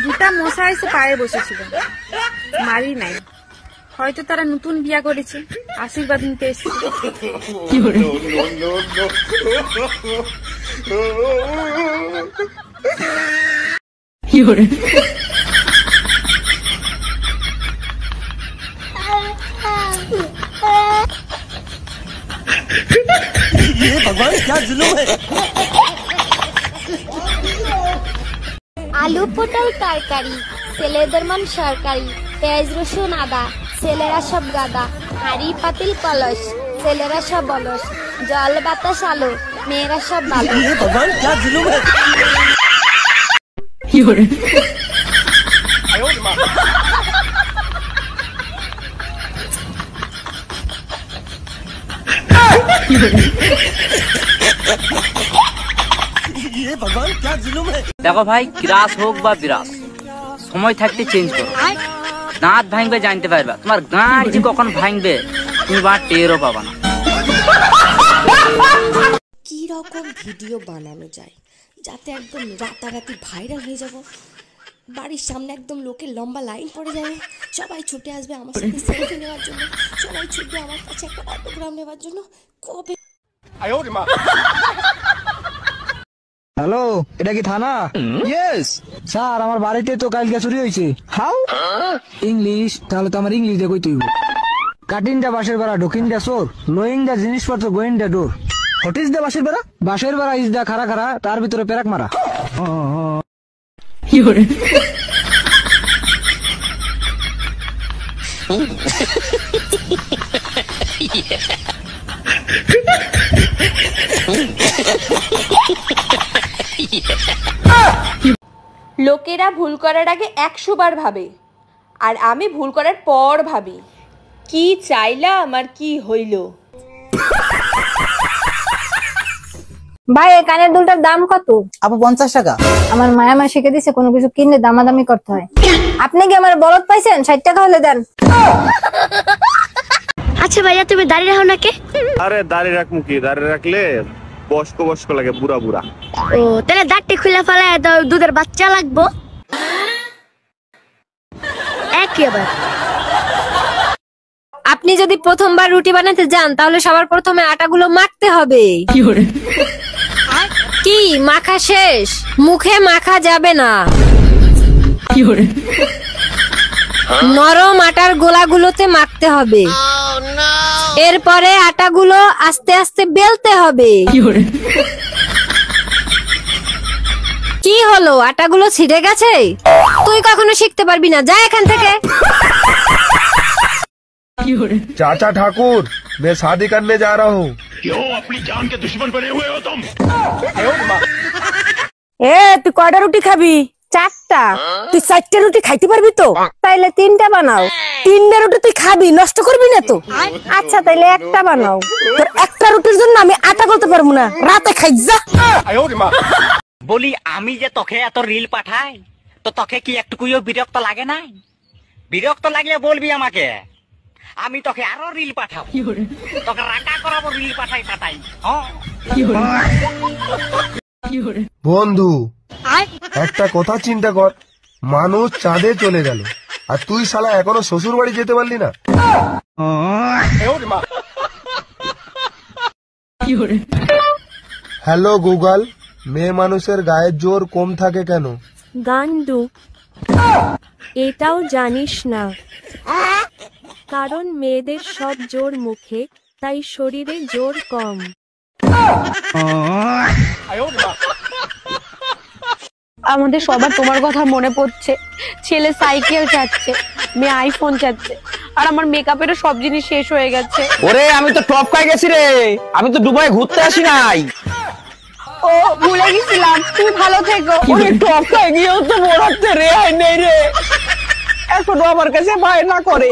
দুটা মশা এসে পায়ে বসেছিল, মারি নাই। হয়তো তারা নতুন বিয়া করেছে, আশীর্বাদ নিতে এসেছে। भगवान क्या जुलूम है। আলু পটল তরকারি, ছেলেদের মন সরকারি, পেঁয়াজ রসুন আদা, ছেলেরা সব গাদা, হাড়ি পাতিল কলস, ছেলেরা সব অলস, জল বাতাস আলো, মেয়েরা সব ভালো। भगवान क्या जुलूम है। ये भगवान क्या जुलूम है। দেখো ভাই, গ্রাস হোক বা বিরাস, সময় থাকতে চেঞ্জ করো। দাঁত ভাঙবে জানতে পারবা, তোমার গাঁট যে কখন ভাঙবে তুমি বা টেরও পাবা না। কি রকম ভিডিও বানানো যায় যাতে একদম রাতারাতি ভাইরাল হয়ে যাব, বাড়ির সামনে একদম লোকের লম্বা লাইন পড়ে যাবে, সবাই ছুটে আসবে আমার সাথে সেলফি নেওয়ার জন্য, সবাই ছুটবে আমার কাছে একটা অটোগ্রাম নেওয়ার জন্য। কবে হ্যালো, এটা কি থানা? ইয়েস স্যার, আমার বাড়িতে তো কালকে চুরি হয়েছে। হাউ? ইংলিশ? তাহলে তো আমার ইংলিশ দিয়ে কইতে হইব। কাটিং দা বাঁশের বেড়া, ঢুকিং দা চোর, লোয়িং দা জিনিসপত্র, going the door. What is the বাঁশের বেড়া? বাঁশের বেড়া ইজ দা খাড়া খাড়া, তার ভিতরে পেরাক মারা। কি করে? লোকেরা ভুল করার আগে 100 বার ভাবে, আর আমি ভুল করার পর ভাবি কি চাইলাম আর কি হইল। ভাই, এই কানের দুলটার দাম কত? আপু 50 টাকা। আমার মায়া মা শিখে দিছে কোনো কিছু কিনলে দামাদামি করতে হয়। আপনি কি আমার বলদ পাইছেন? 60 টাকা হলে দেন। আচ্ছা ভাইয়া, তুমি দাঁড়িয়ে রাখো নাকি? আরে দাঁড়িয়ে রাখমু কি, দাঁড়িয়ে রাখলে বয়স্ক বয়স্ক লাগে, বুড়া বুড়া। ও, তাহলে দাঁতটি খুলে ফেলায় দাও, দুধের বাচ্চা লাগবো। একেবারে আপনি যদি প্রথমবার রুটি বানাতে যান তাহলে সবার প্রথমে আটাগুলো মাখতে হবে। কি মাখা শেষ? মুখে মাখা যাবে না। নরম আটার গোলাগুলোতে মাখতে হবে। এরপরে আটাগুলো আস্তে আস্তে বেলতে হবে। কি হলো, আটাগুলো ছিঁড়ে গেছে? তুই কখনো শিখতে পারবি না, যা এখান থেকে। चाचा ठाकुर, मैं शादी करने जा रहा हूँ। क्यों अपनी जान के दुश्मन बने हुए हो तुम? এ, তুই কয়টা রুটি খাবি? 4টা। তুই 4টা রুটি খাইতে পারবি তো? তাইলে 3টা বানাও। 3টা রুটি তুই খাবি, নষ্ট করবি না তো? আচ্ছা, তাইলে একটা বানাও। তোর একটা রুটির জন্য আমি আটা করতে পারবো না, রাতে খাই যা। বলি আমি যে তোকে এত রিল পাঠাই, তো তোকে কি একটুকুও বিরক্ত লাগে না? বিরক্ত লাগলে বলবি আমাকে, আমি তোকে আরো রিল পাঠাবো, তোকে রান্না করাবো, রিল পাঠাই। বন্ধু, একটা কথা চিন্তা কর, মানুষ চাঁদে চলে গেল আর তুই শালা এখনো শ্বশুর বাড়ি যেতে পারলি না। হ্যালো গুগল, মেয়ে মানুষের গায়ের জোর কম থাকে কেন? গান্ডু, এটাও জানিস না? কারণ মেয়েদের সব জোর মুখে, তাই শরীরে জোর কম। আমাদের সবার তোমার কথা মনে পড়ছে। ছেলে সাইকেল চাচ্ছে, মেয়ে আইফোন চাচ্ছে, আর আমার মেকআপেরও সব জিনিস শেষ হয়ে গেছে। ওরে, আমি তো টপ খাই গেছি রে, আমি তো দুবাই ঘুরতে আসি নাই। ও, ভুলে গেছিলাম, তুই ভালো থেকো। ওরে, টপ খাই গিয়েও তো মোড়াতে রেহাই নেই রে, এখনো আমার কাছে বায়না করে।